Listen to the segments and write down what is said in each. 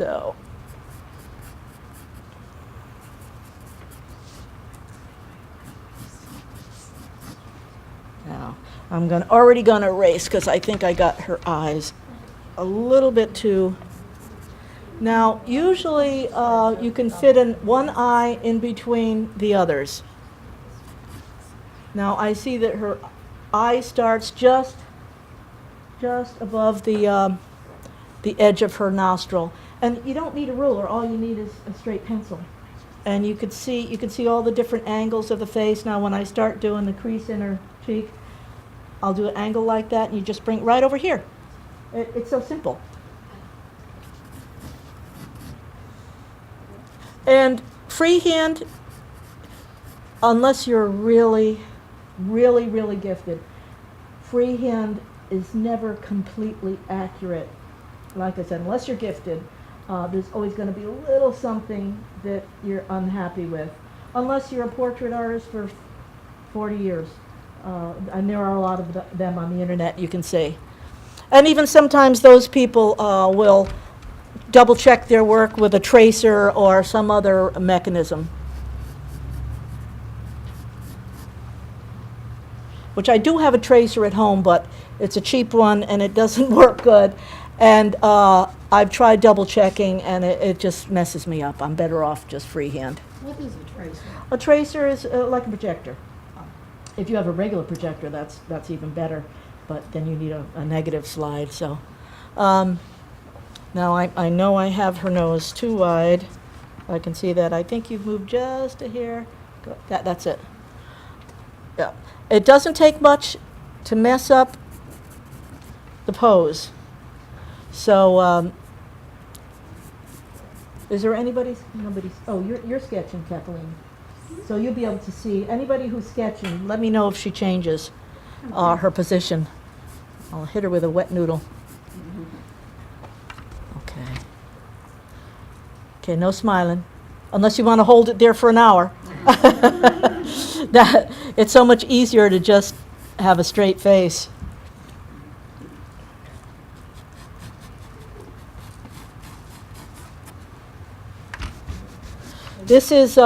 So. Now, I'm already going to erase because I think I got her eyes a little bit too. Now, usually you can fit in one eye in between the others. Now, I see that her eye starts just above the edge of her nostril. And you don't need a ruler. All you need is a straight pencil. And you can see all the different angles of the face. Now, when I start doing the crease in her cheek, I'll do an angle like that, and you just bring it right over here. It's so simple. And freehand, unless you're really, really, really gifted, freehand is never completely accurate. Like I said, unless you're gifted, there's always going to be a little something that you're unhappy with. Unless you're a portrait artist for 40 years. And there are a lot of them on the internet, you can see. And even sometimes those people will double check their work with a tracer or some other mechanism. Which I do have a tracer at home, but it's a cheap one and it doesn't work good. And I've tried double checking and it just messes me up. I'm better off just freehand. What is a tracer? A tracer is like a projector. If you have a regular projector, that's even better. But then you need a negative slide. So now I know I have her nose too wide. I can see that. I think you've moved just a hair. That's it. Yeah. It doesn't take much to mess up the pose. So is there anybody? Nobody's. Oh, you're sketching, Kathleen. So you'll be able to see anybody who's sketching. Let me know if she changes her position. I'll hit her with a wet noodle. Okay. Okay, no smiling, unless you want to hold it there for an hour. It's so much easier to just have a straight face. This is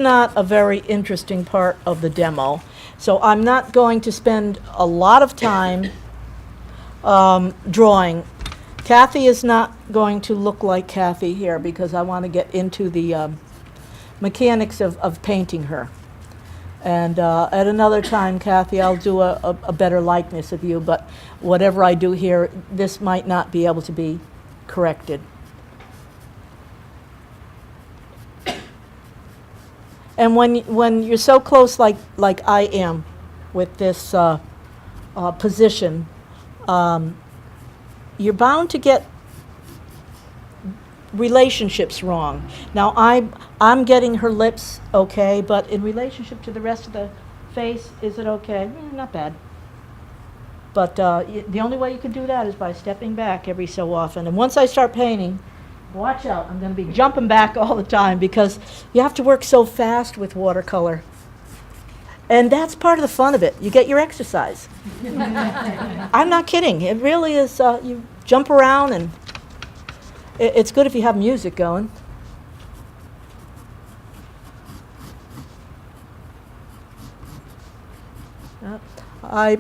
not a very interesting part of the demo, so I'm not going to spend a lot of time drawing. Kathy is not going to look like Kathy here because I want to get into the mechanics of painting her. And at another time, Kathy, I'll do a better likeness of you, but whatever I do here, this might not be able to be corrected. And when you're so close like I am with this position, you're bound to get relationships wrong. Now I'm getting her lips okay, but in relationship to the rest of the face, is it okay? Not bad. But the only way you can do that is by stepping back every so often. And once I start painting, watch out, I'm going to be jumping back all the time because you have to work so fast with watercolor. And that's part of the fun of it. You get your exercise. I'm not kidding. It really is. You jump around, and it's good if you have music going. I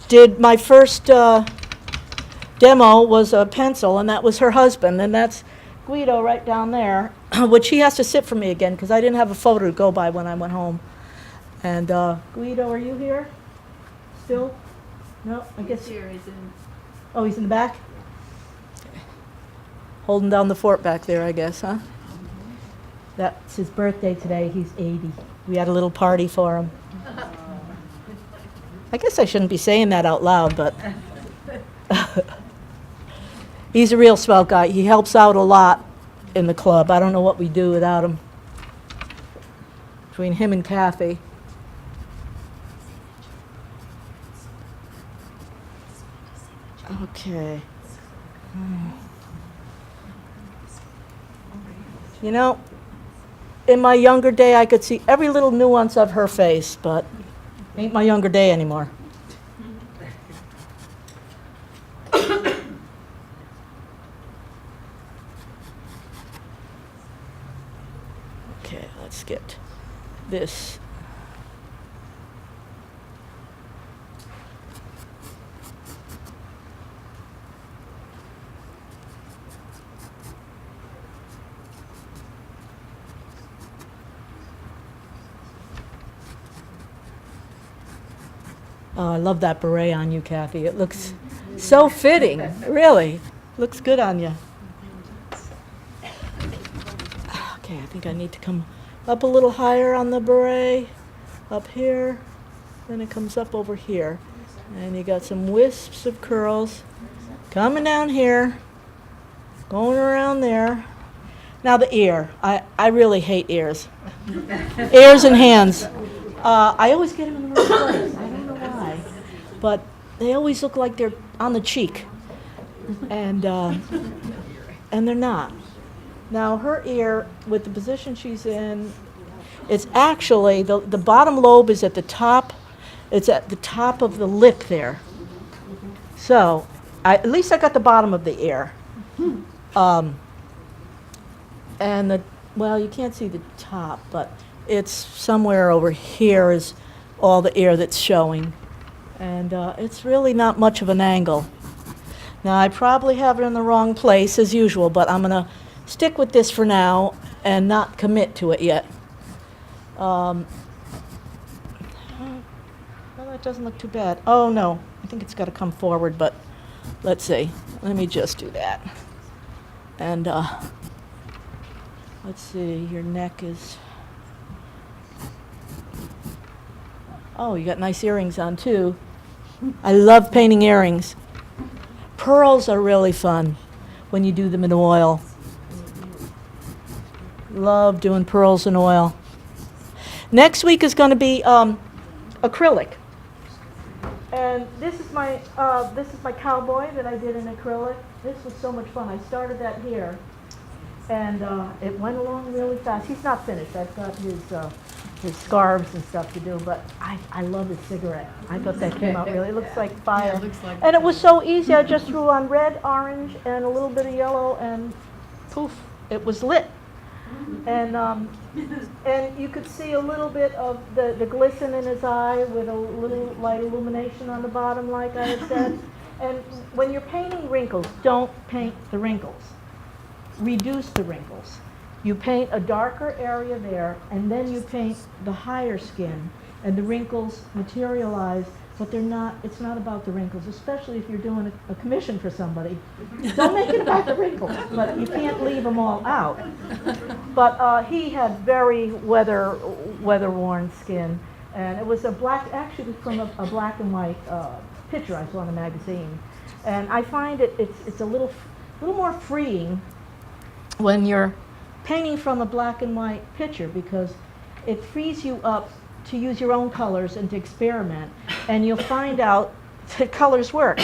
did my first demo was a pencil, and that was her husband, and that's Guido right down there, which he has to sit for me again because I didn't have a photo to go by when I went home. And Guido, are you here still? No, I guess. Here he's in. Oh, he's in the back? Okay. Holding down the fort back there, I guess, huh? That's his birthday today. He's 80. We had a little party for him. I guess I shouldn't be saying that out loud, but he's a real swell guy. He helps out a lot in the club. I don't know what we do without him. Between him and Kathy. Okay. You know, in my younger day, I could see every little nuance of her face, but ain't my younger day anymore. get this. Oh, I love that beret on you, Kathy. It looks so fitting, really. Looks good on you. Okay, I think I need to come up a little higher on the beret, up here. Then it comes up over here. And you got some wisps of curls coming down here, going around there. Now the ear. I really hate ears. Ears and hands. I always get them in the wrong place. I don't know why. But they always look like they're on the cheek. And they're not. Now her ear, with the position she's in, it's actually, the bottom lobe is at the top. It's at the top of the lip there. So, at least I got the bottom of the ear. And well, you can't see the top, but it's somewhere over here is all the ear that's showing. And it's really not much of an angle. Now, I probably have it in the wrong place as usual, but I'm going to stick with this for now and not commit to it yet. Well, that doesn't look too bad. Oh, no, I think it's got to come forward, but let's see. Let me just do that. And let's see, your neck is... Oh, you got nice earrings on, too. I love painting earrings. Pearls are really fun when you do them in oil. Love doing pearls in oil. Next week is going to be acrylic. And this is my cowboy that I did in acrylic. This was so much fun. I started that here, and it went along really fast. He's not finished. I've got his scarves and stuff to do, but I love his cigarette. I thought that came out really, it looks like fire. Yeah, it looks like And it was so easy. I just threw on red, orange, and a little bit of yellow, and poof, it was lit. And you could see a little bit of the glisten in his eye with a little light illumination on the bottom, like I had said. And when you're painting wrinkles, don't paint the wrinkles. Reduce the wrinkles. You paint a darker area there, and then you paint the higher skin, and the wrinkles materialize, but it's not about the wrinkles, especially if you're doing a commission for somebody. Don't make it about the wrinkles, but you can't leave them all out. But he had very weather-worn skin, and it was actually from a black and white picture I saw in a magazine. And I find it's a little more freeing when you're painting from a black and white picture, because it frees you up to use your own colors and to experiment, and you'll find out the colors work.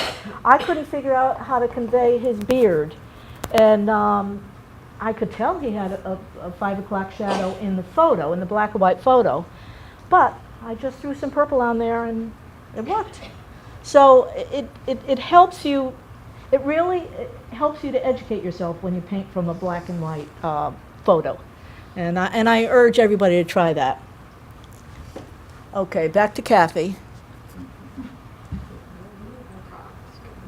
I couldn't figure out how to convey his beard, and I could tell he had a 5 o'clock shadow in the photo, in the black and white photo, but I just threw some purple on there and it worked. So it helps you, it really helps you to educate yourself when you paint from a black and white photo. And I urge everybody to try that. Okay, back to Kathy.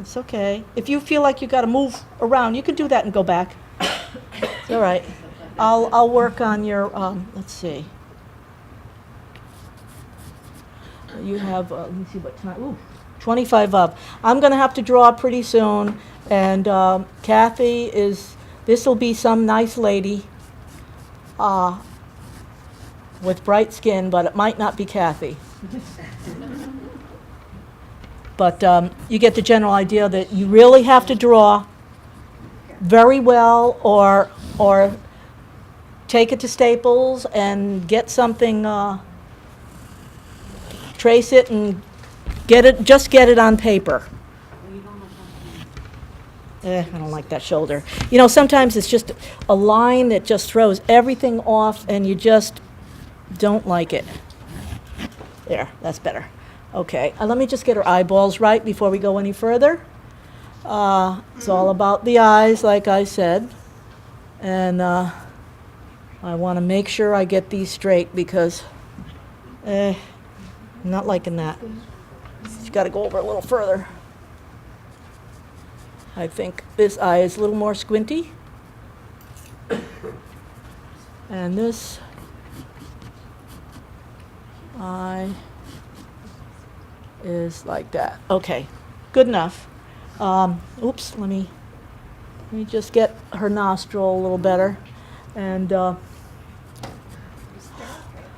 It's okay. If you feel like you got to move around, you can do that and go back. It's all right. I'll work on your, let's see. You have, let me see what time, ooh, 25 up. I'm going to have to draw pretty soon, and Kathy this will be some nice lady with bright skin, but it might not be Kathy. But you get the general idea that you really have to draw very well, or take it to Staples and get something, trace it and just get it on paper. I don't like that shoulder. You know, sometimes it's just a line that just throws everything off, and you just don't like it. There, that's better. Okay, let me just get her eyeballs right before we go any further. It's all about the eyes, like I said. And I want to make sure I get these straight because I'm not liking that. You got to go over a little further. I think this eye is a little more squinty. And this eye is like that. Okay, good enough. Oops, let me just get her nostril a little better. And,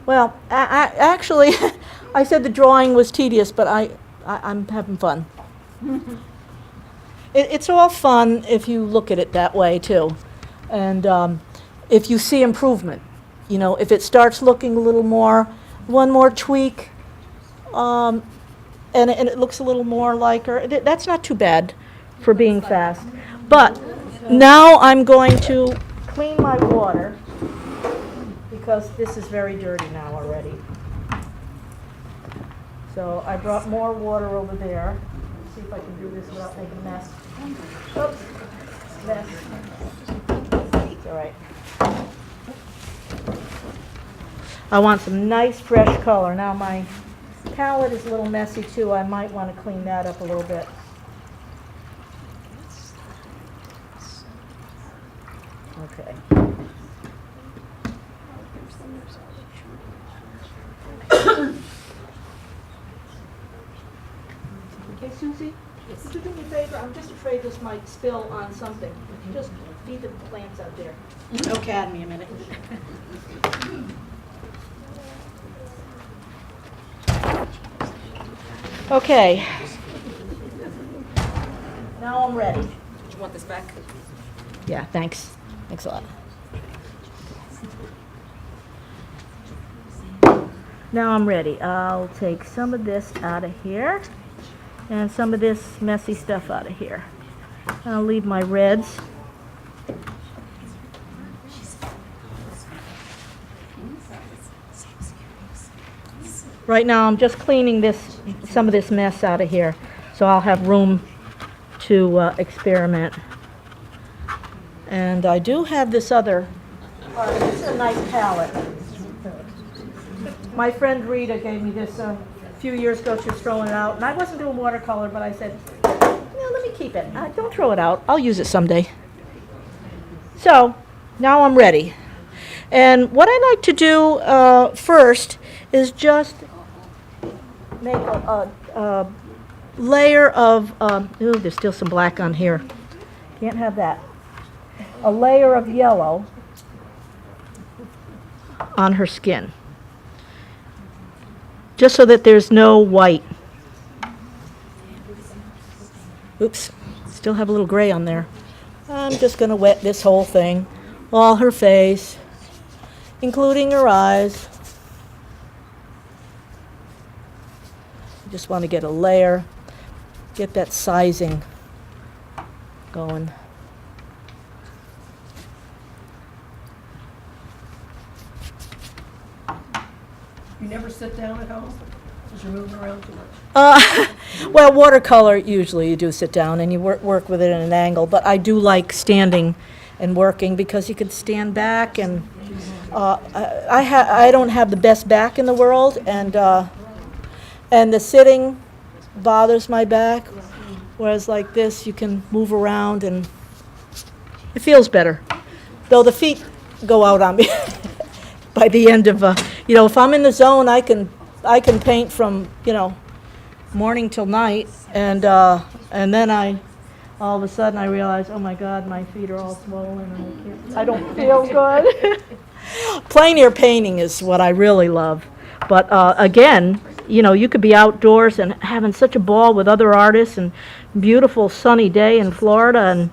well, actually, I said the drawing was tedious, but I'm having fun. It's all fun if you look at it that way, too. And if you see improvement, you know, if it starts looking a little more, one more tweak, and it looks a little more like her, that's not too bad for being fast. But now I'm going to clean my water because this is very dirty now already. So I brought more water over there. Let's see if I can do this without making a mess. Oops, mess. It's all right. I want some nice fresh color. Now my palette is a little messy too. I might want to clean that up a little bit. Okay. Okay, Susie, could you do me a favor? I'm just afraid this might spill on something. Just feed the plants out there. Okay, add me a minute. Okay. Now I'm ready. Do you want this back? Yeah, thanks. Thanks a lot. Now I'm ready. I'll take some of this out of here and some of this messy stuff out of here. I'll leave my reds. Right now I'm just cleaning some of this mess out of here, so I'll have room to experiment. And I do have this other, this is a nice palette. My friend Rita gave me this a few years ago. She was throwing it out, and I wasn't doing watercolor, but I said, no, let me keep it. Don't throw it out. I'll use it someday. So now I'm ready. And what I like to do first is just make a layer of, ooh, there's still some black on here. Can't have that. A layer of yellow on her skin, just so that there's no white. Oops, still have a little gray on there. I'm just going to wet this whole thing, all her face, including her eyes. Just want to get a layer, get that sizing going. You never sit down at home? Because you're moving around too much. Well, watercolor, usually you do sit down and you work with it at an angle, but I do like standing and working because you can stand back, and I don't have the best back in the world, and the sitting bothers my back, whereas like this you can move around and it feels better. Though the feet go out on me by the end of if I'm in the zone, I can paint from morning till night, and then all of a sudden I realize, oh my God, my feet are all swollen and I don't feel good. Plein air painting is what I really love, but again, you could be outdoors and having such a ball with other artists and beautiful sunny day in Florida,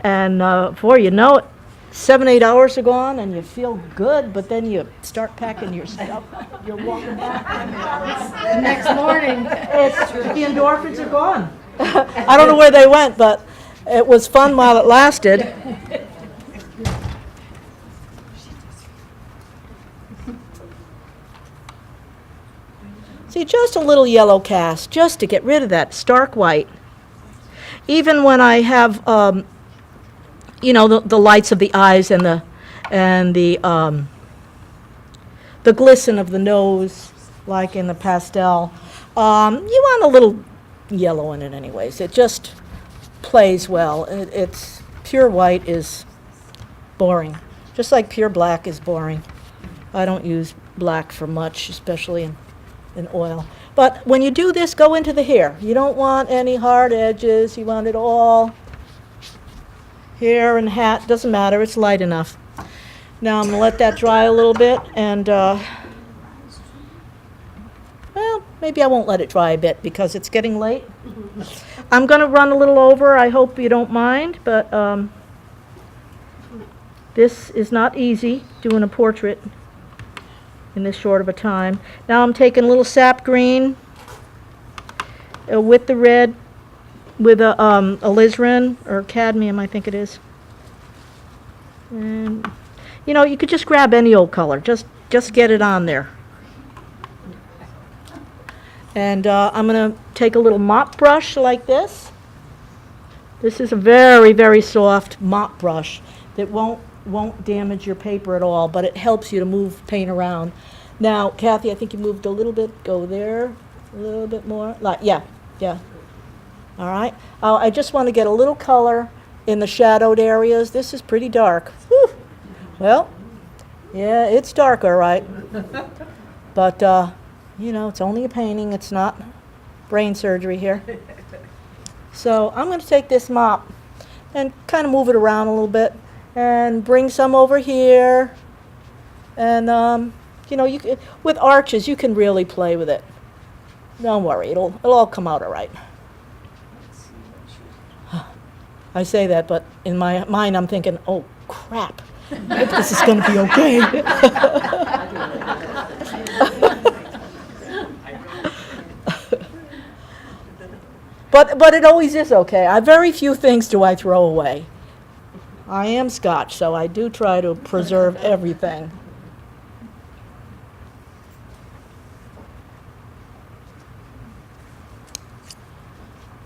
and before you know it, 7-8 hours are gone and you feel good, but then you start packing your stuff. You're walking back. The next morning. The endorphins are gone. I don't know where they went, but it was fun while it lasted. See, just a little yellow cast, just to get rid of that stark white. Even when I have the lights of the eyes and and the glisten of the nose, like in the pastel. You want a little yellow in it anyways. It just plays well. It's pure white is boring, just like pure black is boring. I don't use black for much, especially in oil. But when you do this, go into the hair. You don't want any hard edges. You want it all hair and hat. Doesn't matter. It's light enough. Now I'm going to let that dry a little bit, and well, maybe I won't let it dry a bit because it's getting late. I'm going to run a little over. I hope you don't mind, but this is not easy, doing a portrait in this short of a time. Now I'm taking a little sap green with the red, with a alizarin or cadmium, I think it is. And you know, you could just grab any old color. Just get it on there. And I'm going to take a little mop brush like this. This is a very, very soft mop brush that won't damage your paper at all, but it helps you to move paint around. Now, Kathy, I think you moved a little bit. Go there, a little bit more. Like, yeah. All right. I just want to get a little color in the shadowed areas. This is pretty dark. Whew. Well, yeah, it's dark, all right. But, you know, it's only a painting. It's not brain surgery here. So I'm going to take this mop and kind of move it around a little bit and bring some over here. And, you know, with arches, you can really play with it. Don't worry, it'll all come out all right. I say that, but in my mind I'm thinking, oh, crap. I hope this is going to be okay. But it always is okay. Very few things do I throw away. I am Scotch, so I do try to preserve everything.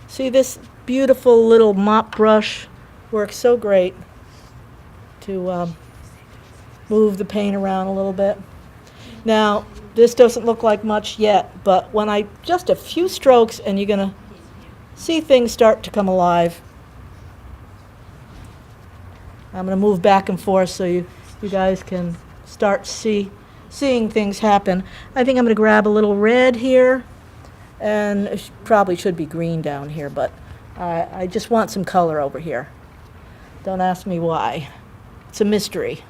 See, this beautiful little mop brush works so great to move the paint around a little bit. Now, this doesn't look like much yet, but when just a few strokes and you're going to see things start to come alive. I'm going to move back and forth so you guys can start seeing things happen. I think I'm going to grab a little red here, and it probably should be green down here, but I just want some color over here. Don't ask me why. It's a mystery.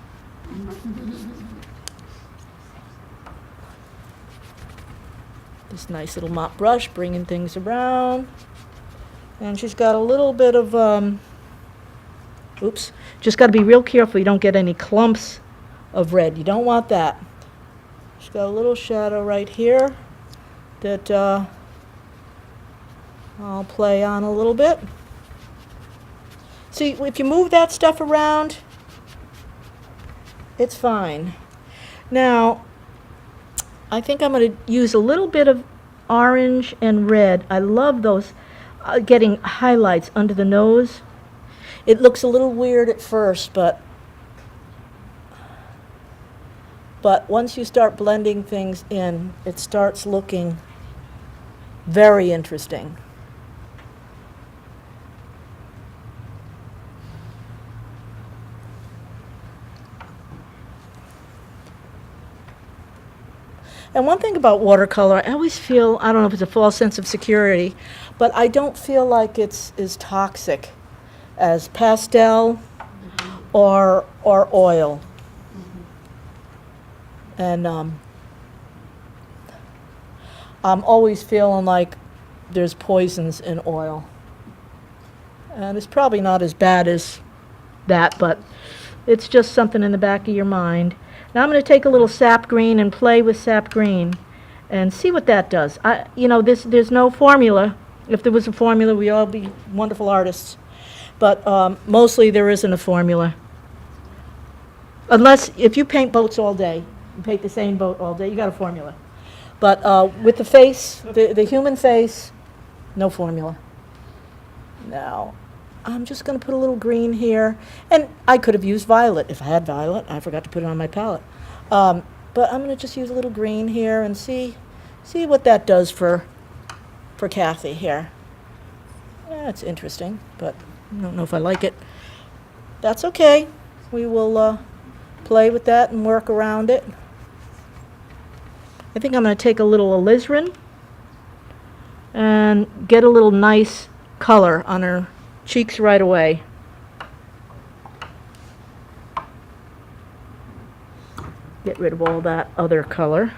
This nice little mop brush, bringing things around. And she's got a little bit of, oops, just got to be real careful you don't get any clumps of red. You don't want that. She's got a little shadow right here that I'll play on a little bit. See, if you move that stuff around, it's fine. Now, I think I'm going to use a little bit of orange and red. I love those, getting highlights under the nose. It looks a little weird at first, but once you start blending things in, it starts looking very interesting. And one thing about watercolor, I always feel, I don't know if it's a false sense of security, but I don't feel like it's as toxic as pastel or oil. And I'm always feeling like there's poisons in oil. And it's probably not as bad as that, but it's just something in the back of your mind. Now I'm going to take a little sap green and play with sap green and see what that does. There's no formula. If there was a formula, we'd all be wonderful artists. But mostly there isn't a formula. Unless, if you paint boats all day, you paint the same boat all day, you got a formula. But with the face, the human face, no formula. Now, I'm just going to put a little green here. And I could have used violet if I had violet. I forgot to put it on my palette. But I'm going to just use a little green here and see what that does for Kathy here. It's interesting, but I don't know if I like it. That's okay. We will play with that and work around it. I think I'm going to take a little alizarin and get a little nice color on her cheeks right away. Get rid of all that other color.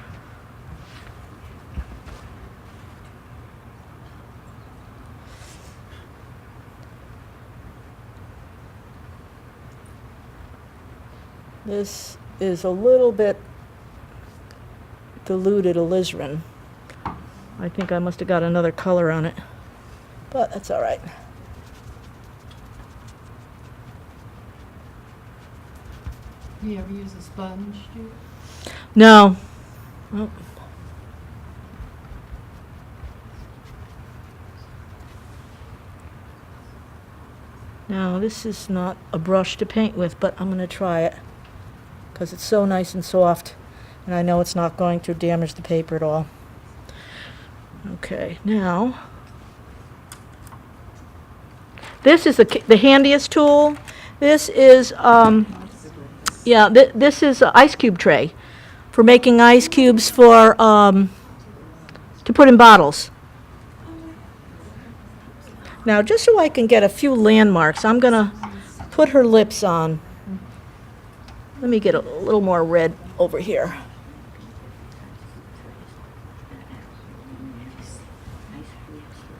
This is a little bit diluted alizarin. I think I must have got another color on it, but that's all right. Do you ever use a sponge, Judy? No. Oh. Now, this is not a brush to paint with, but I'm going to try it because it's so nice and soft, and I know it's not going to damage the paper at all. Okay, now, this is the handiest tool. This is, this is an ice cube tray for making ice cubes for, to put in bottles. Now, just so I can get a few landmarks, I'm going to put her lips on. Let me get a little more red over here.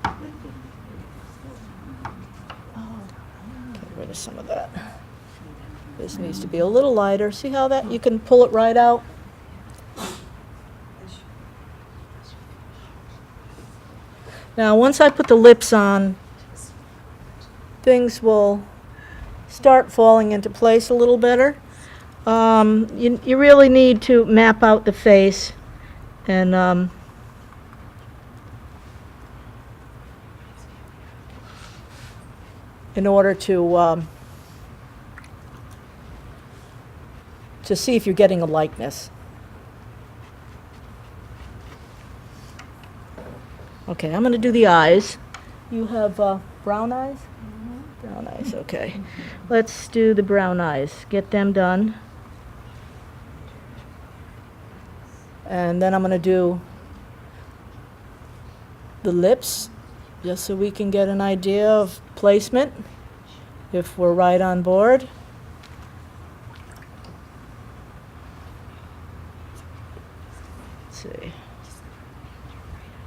Get rid of some of that. This needs to be a little lighter. See how that, you can pull it right out? Now, once I put the lips on, things will start falling into place a little better. You really need to map out the face and in order to see if you're getting a likeness. Okay, I'm going to do the eyes. You have brown eyes? Mm-hmm. Brown eyes, okay. Let's do the brown eyes. Get them done. And then I'm going to do the lips, just so we can get an idea of placement, if we're right on board. Let's see.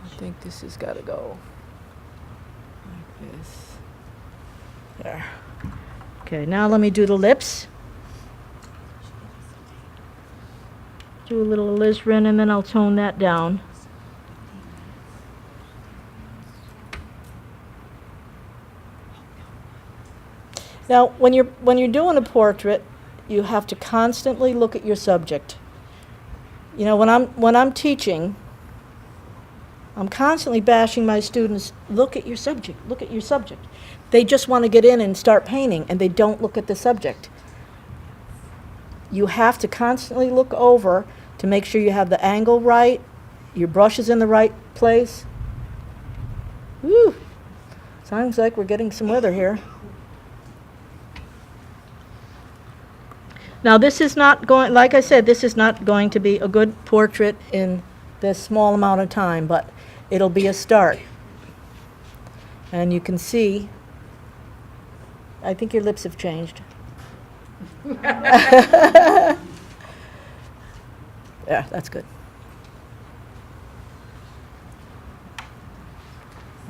I think this has got to go like this. There. Okay, now let me do the lips. Do a little alizarin and then I'll tone that down. Now, when you're doing a portrait, you have to constantly look at your subject. You know, when I'm teaching, I'm constantly bashing my students, look at your subject, look at your subject. They just want to get in and start painting, and they don't look at the subject. You have to constantly look over to make sure you have the angle right, your brush is in the right place. Woo! Sounds like we're getting some weather here. Now this is not going, like I said, this is not going to be a good portrait in this small amount of time, but it'll be a start. And you can see, I think your lips have changed. Yeah, that's good.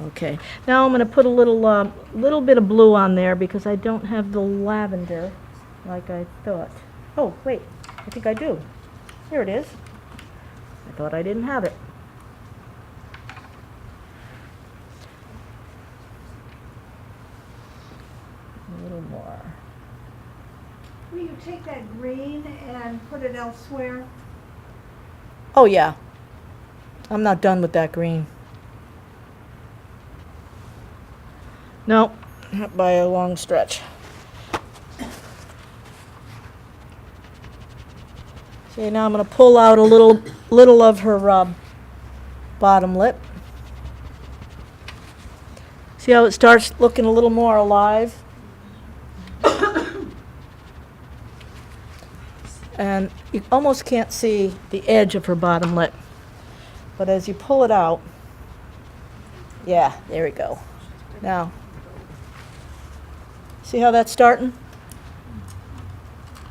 Okay, now I'm going to put a little bit of blue on there because I don't have the lavender like I thought. Oh, wait, I think I do. Here it is. I thought I didn't have it. A little more. Will you take that green and put it elsewhere? Oh, yeah. I'm not done with that green. No, not by a long stretch. See, now I'm going to pull out a little of her bottom lip. See how it starts looking a little more alive? And you almost can't see the edge of her bottom lip. But as you pull it out, yeah, there we go. Now, see how that's starting?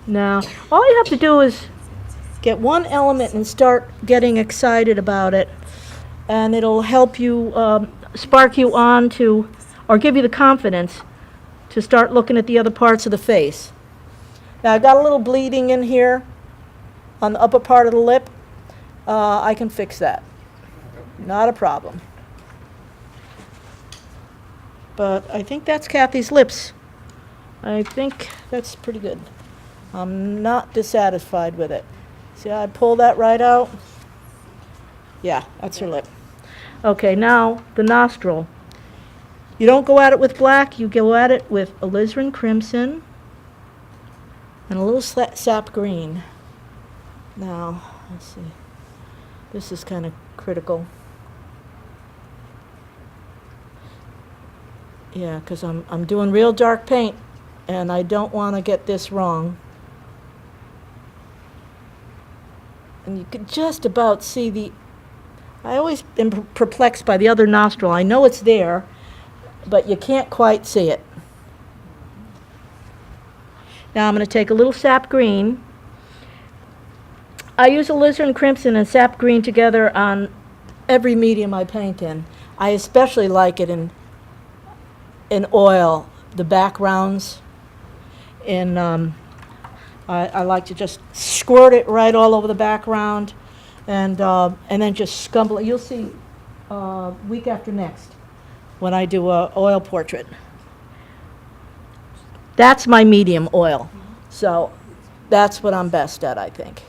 Now, all you have to do is get one element and start getting excited about it, and it'll help you, spark you on to, or give you the confidence to start looking at the other parts of the face. Now, I've got a little bleeding in here on the upper part of the lip. I can fix that. Not a problem. But I think that's Kathy's lips. I think that's pretty good. I'm not dissatisfied with it. See how I pull that right out? Yeah, that's her lip. Okay, now the nostril. You don't go at it with black, you go at it with alizarin crimson and a little sap green. Now, let's see. This is kind of critical. Yeah, because I'm doing real dark paint, and I don't want to get this wrong. And you can just about see I always am perplexed by the other nostril. I know it's there, but you can't quite see it. Now I'm going to take a little sap green. I use alizarin crimson and sap green together on every medium I paint in. I especially like it in oil, the backgrounds. I like to just squirt it right all over the background, and then just scumble it. You'll see week after next when I do a oil portrait. That's my medium oil, so that's what I'm best at, I think.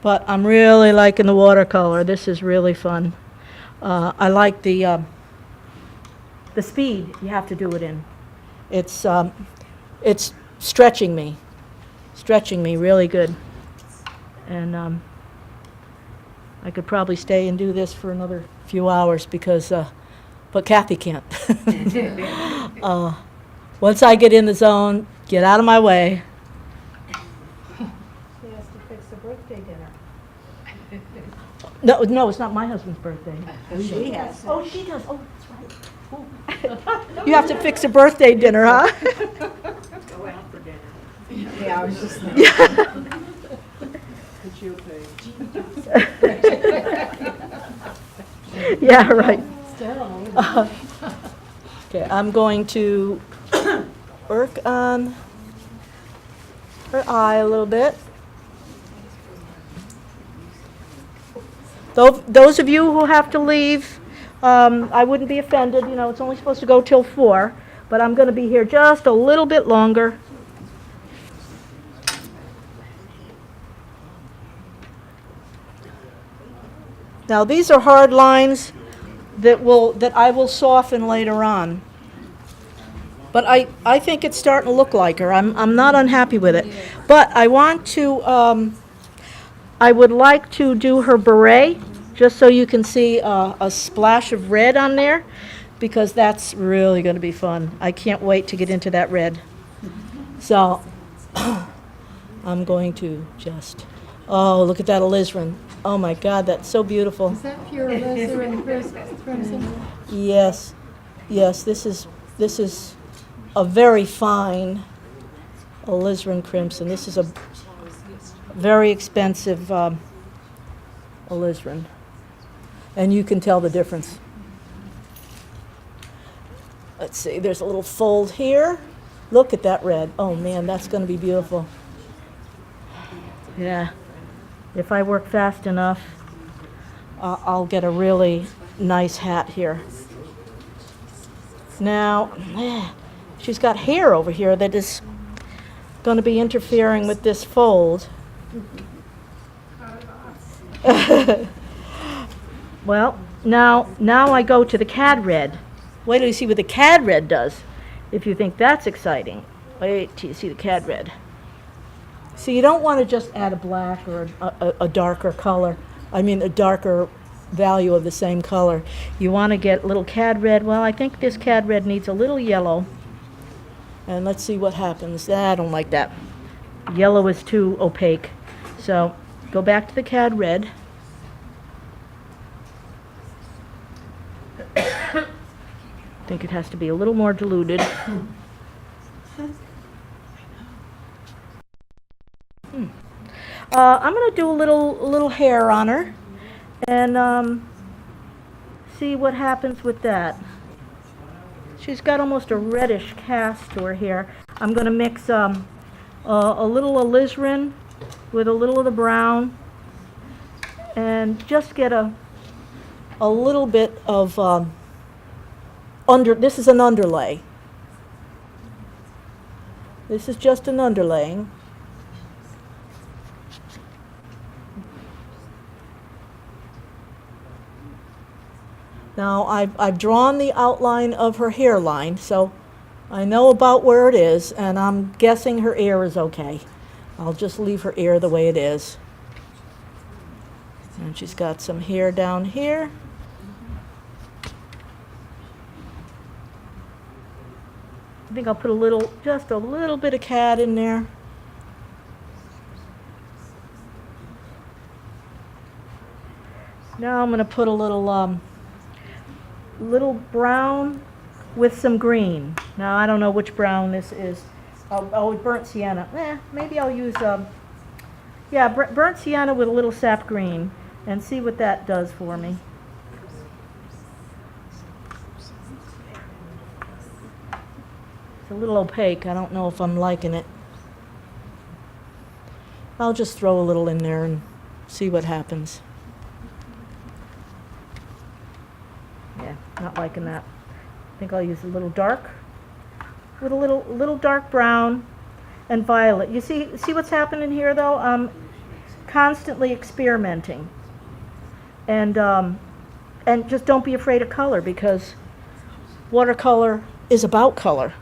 But I'm really liking the watercolor. This is really fun. I like the speed you have to do it in. It's stretching me really good. And I could probably stay and do this for another few hours because, but Kathy can't. Once I get in the zone, get out of my way. She has to fix a birthday dinner. No, it's not my husband's birthday. She has. Oh, she does. Oh, that's right. Oh. You have to fix a birthday dinner, huh? Go out for dinner. Yeah, I was just thinking. It's your page. Yeah, right. Still. Okay, I'm going to work on her eye a little bit. Those of you who have to leave, I wouldn't be offended. You know, it's only supposed to go till 4, but I'm going to be here just a little bit longer. Now, these are hard lines that I will soften later on. But I think it's starting to look like her. I'm not unhappy with it. But I want to, I would like to do her beret, just so you can see a splash of red on there, because that's really going to be fun. I can't wait to get into that red. So, I'm going to just, oh, look at that alizarin. Oh my God, that's so beautiful. Is that pure alizarin crimson? Yes, this is a very fine alizarin crimson. This is a very expensive alizarin, and you can tell the difference. Let's see, there's a little fold here. Look at that red. Oh man, that's going to be beautiful. Yeah, if I work fast enough, I'll get a really nice hat here. Now, she's got hair over here that is going to be interfering with this fold. Oh, Well, Now I go to the cad red. Wait till you see what the cad red does, if you think that's exciting. Wait till you see the cad red. So you don't want to just add a black or a darker color, I mean a darker value of the same color. You want to get little cad red. Well, I think this cad red needs a little yellow. And let's see what happens. I don't like that. Yellow is too opaque. So go back to the cad red. I think it has to be a little more diluted. I'm going to do a little hair on her and see what happens with that. She's got almost a reddish cast to her hair. I'm going to mix a little alizarin with a little of the brown and just get a little bit of this is an underlay. This is just an underlaying. Now, I've drawn the outline of her hairline, so I know about where it is, and I'm guessing her ear is okay. I'll just leave her ear the way it is. And she's got some hair down here. I think I'll put just a little bit of cad in there. Now I'm going to put a little brown with some green. Now I don't know which brown this is. Oh, burnt sienna. Maybe I'll use burnt sienna with a little sap green and see what that does for me. It's a little opaque. I don't know if I'm liking it. I'll just throw a little in there and see what happens. Yeah, not liking that. I think I'll use a little dark with a little dark brown and violet. You see what's happening here though? I'm constantly experimenting. And just don't be afraid of color, because watercolor is about color.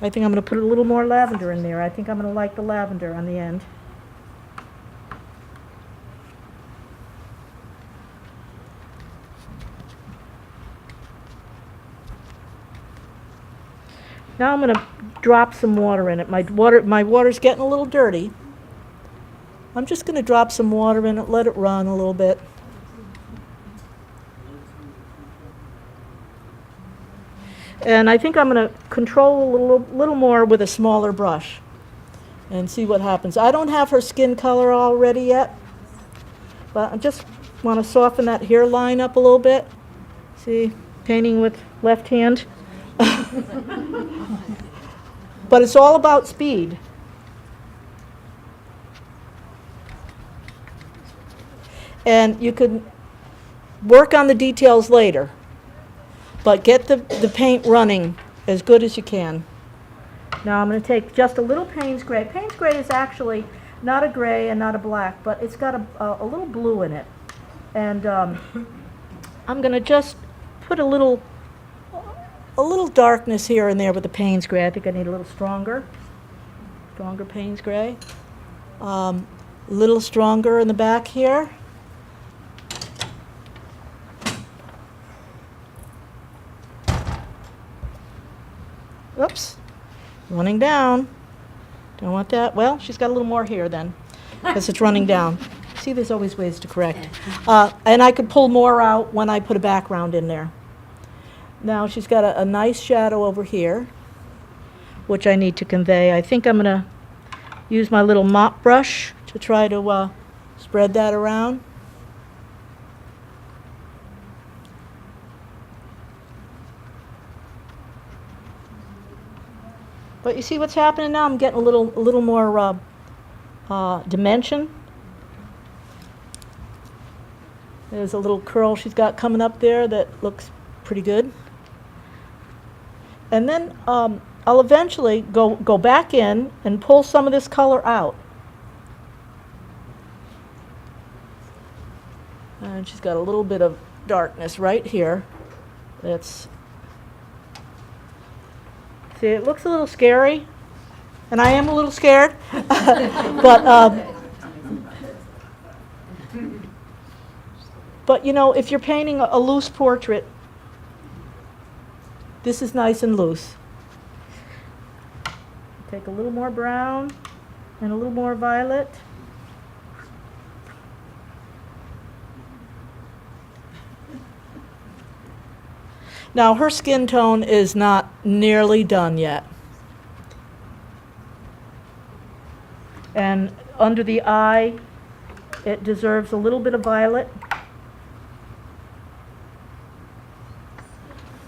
I think I'm going to put a little more lavender in there. I think I'm going to like the lavender on the end. Now I'm going to drop some water in it. My water's getting a little dirty. I'm just going to drop some water in it, let it run a little bit. And I think I'm going to control a little more with a smaller brush and see what happens. I don't have her skin color all ready yet, but I just want to soften that hairline up a little bit. See, painting with left hand. But it's all about speed. And you could work on the details later, but get the paint running as good as you can. Now I'm going to take just a little Payne's Gray. Payne's Gray is actually not a gray and not a black, but it's got a little blue in it. And I'm going to just put a little darkness here and there with the Payne's Gray. I think I need a little stronger Payne's Gray. A little stronger in the back here. Oops, running down. Don't want that. Well, she's got a little more here then, because it's running down. See, there's always ways to correct. And I could pull more out when I put a background in there. Now she's got a nice shadow over here, which I need to convey. I think I'm going to use my little mop brush to try to spread that around. But you see what's happening now? I'm getting a little more dimension. There's a little curl she's got coming up there that looks pretty good. And then I'll eventually go back in and pull some of this color out. And she's got a little bit of darkness right here. That's, see, it looks a little scary, and I am a little scared, but you know, if you're painting a loose portrait, this is nice and loose. Take a little more brown and a little more violet. Now, her skin tone is not nearly done yet. And under the eye, it deserves a little bit of violet.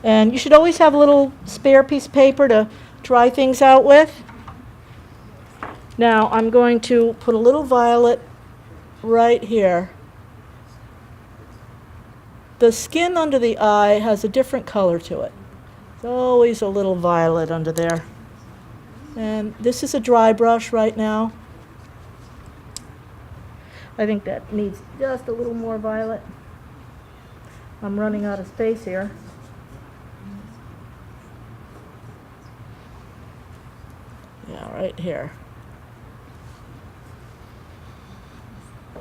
And you should always have a little spare piece of paper to try things out with. Now, I'm going to put a little violet right here. The skin under the eye has a different color to it. There's always a little violet under there. And this is a dry brush right now. I think that needs just a little more violet. I'm running out of space here. Yeah, right here.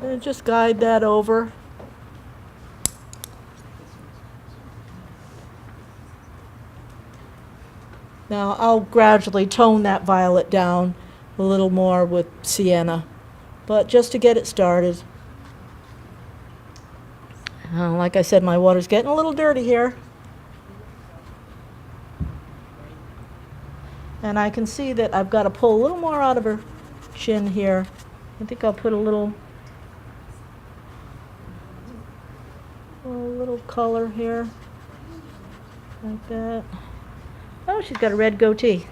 And just guide that over. Now I'll gradually tone that violet down a little more with sienna, but just to get it started. Like I said, my water's getting a little dirty here. And I can see that I've got to pull a little more out of her chin here. I think I'll put a little color here, like that. Oh, she's got a red goatee.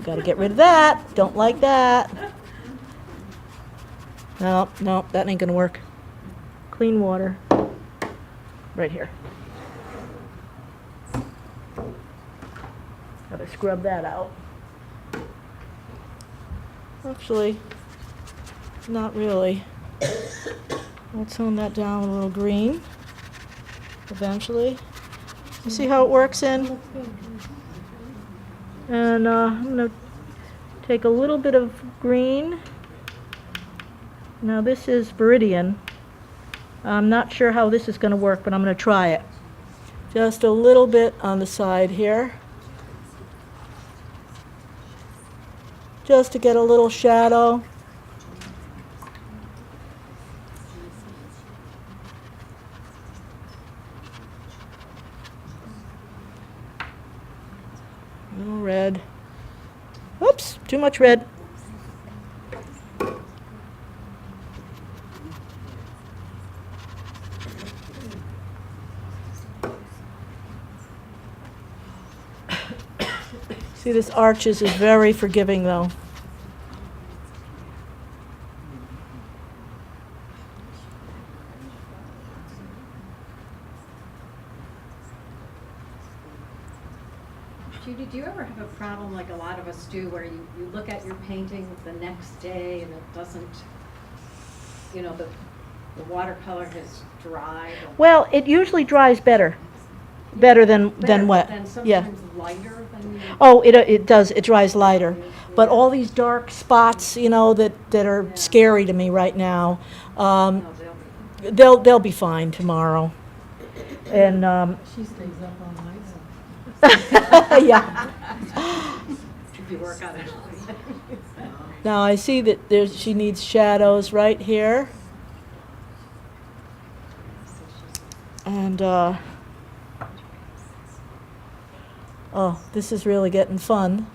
Got to get rid of that. Don't like that. No, that ain't gonna work. Clean water. Right here. Gotta scrub that out. Actually, not really. I'll tone that down a little green eventually. You see how it works in? And I'm going to take a little bit of green. Now this is Viridian. I'm not sure how this is going to work, but I'm going to try it. Just a little bit on the side here. Just to get a little shadow. Red. Oops, too much red. See, this Arches is very forgiving though. Judy, do you ever have a problem like a lot of us do where you look at your painting the next day and it doesn't, you know, the watercolor has dried? Well, it usually dries better than wet. Then Yeah. sometimes lighter than you. Oh, it does. It dries lighter. But all these dark spots, you know, that are scary to me right now, No, they'll be- they'll be fine tomorrow. And She stays up all night. yeah. if you work on it. Now I see that she needs shadows right here. And oh, this is really getting fun.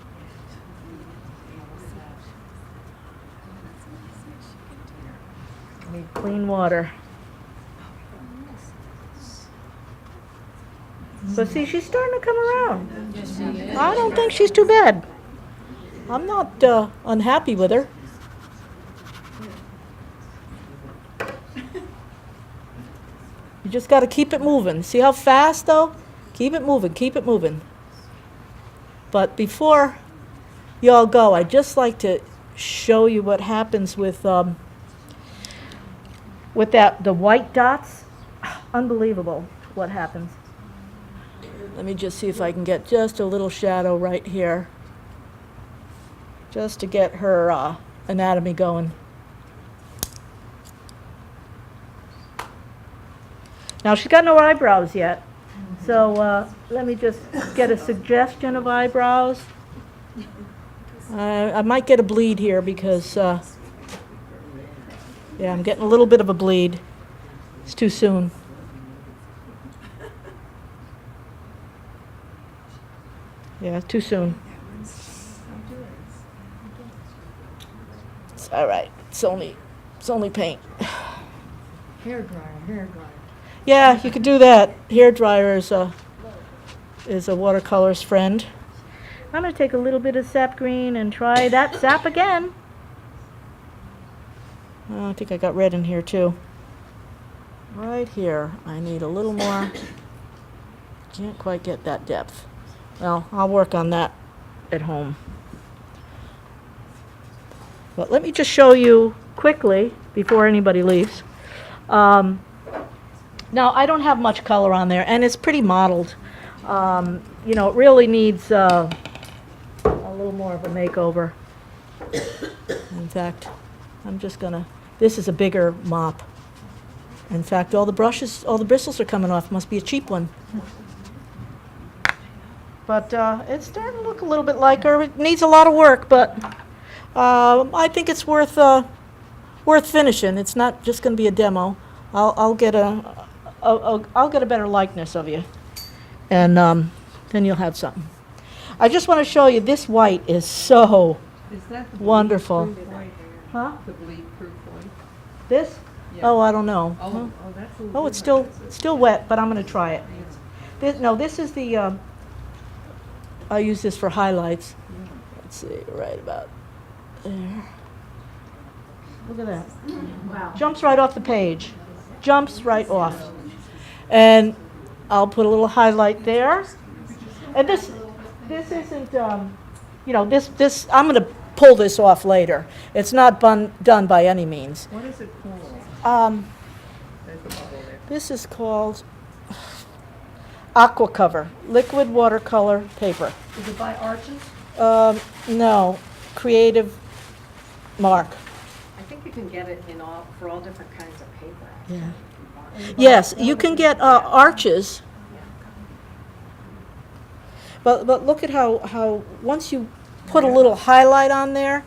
I need clean water. But see, she's starting to come around. Yes, she is. I don't think she's too bad. I'm not unhappy with her. You just got to keep it moving. See how fast, though? Keep it moving, keep it moving. But before y'all go, I'd just like to show you what happens with with the white dots, unbelievable what happens. Let me just see if I can get just a little shadow right here, just to get her anatomy going. Now, she's got no eyebrows yet, so let me just get a suggestion of eyebrows. I might get a bleed here because, yeah, I'm getting a little bit of a bleed. It's too soon. Yeah, too soon. It's all right. It's only paint. Hair dryer. Yeah, you could do that. Hair dryer is a watercolor's friend. I'm going to take a little bit of sap green and try that sap again. Oh, I think I got red in here too. Right here. I need a little more. Can't quite get that depth. Well, I'll work on that at home. But let me just show you quickly before anybody leaves. Now, I don't have much color on there, and it's pretty mottled. You know, it really needs a little more of a makeover. In fact, I'm just gonna, this is a bigger mop. In fact, all the bristles are coming off. Must be a cheap one. But it's starting to look a little bit like her. It needs a lot of work, but I think it's worth finishing. It's not just going to be a demo. I'll get a better likeness of you, and then you'll have something. I just want to show you this white is so Is that the wonderful. bleed-proof white? Huh? The bleed-proof white? This? Yeah. Oh, I don't know. Oh, that's a little Oh, it's different. still wet, but I'm going to try it. This is the. I'll use this for highlights. Let's see, right about there. Look at that. Wow. Jumps right off the page. Jumps right off. And I'll put a little highlight there. And this isn't, you know, this I'm going to pull this off later. It's not done by any means. What is it called? There's a bubble there. This is called Aqua Cover, liquid watercolor paper. Is it by Arches? No, Creative Mark. I think you can get it for all different kinds of paper. actually, Yeah. if you want. Yes, you can get Arches. But look at how once you put a little highlight on there,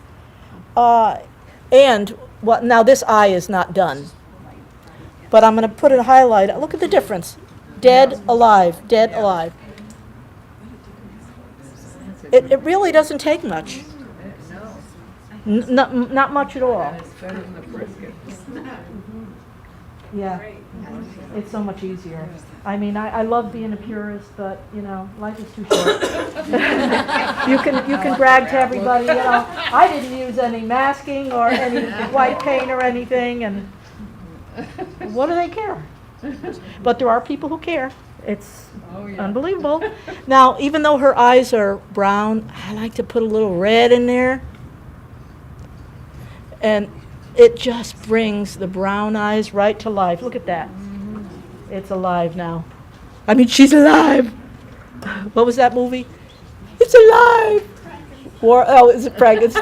and what now this eye is not done. But I'm going to put a highlight. Look at the difference. Dead, alive, dead, alive. It really doesn't take much. No, Not much at all. and it's better than the brisket. Yeah, it's so much easier. I mean, I love being a purist, but, you know, life is too short. You can brag to everybody, you know, I didn't use any masking or any white paint or anything, and what do they care? But there are people who care. It's Oh, yeah. unbelievable. Now, even though her eyes are brown, I like to put a little red in there. And it just brings the brown eyes right to life. Look at that. It's alive now. I mean, she's alive. What was that movie? It's alive. Is it pregnant?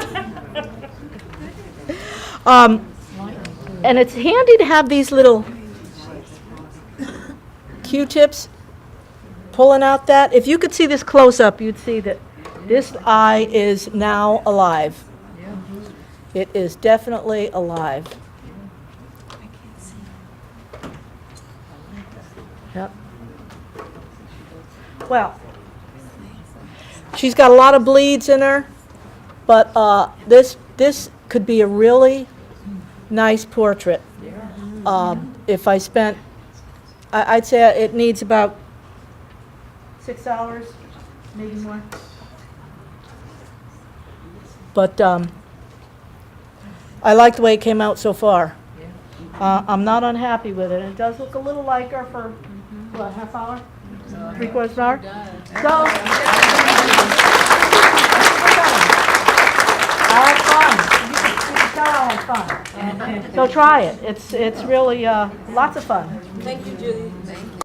And it's handy to have these little Q-tips pulling out that. If you could see this close up, you'd see that this eye is now alive. It is definitely alive. Yep. Well, she's got a lot of bleeds in her, but this could be a really nice portrait. If I spent, I'd say it needs about 6 hours, maybe more. But I like the way it came out so far. I'm not unhappy with it. It does look a little like her for, what, half hour? 3/4 hour? So, I had fun. You can tell had fun. So try it. It's really lots of fun. Thank you, Judy. Thank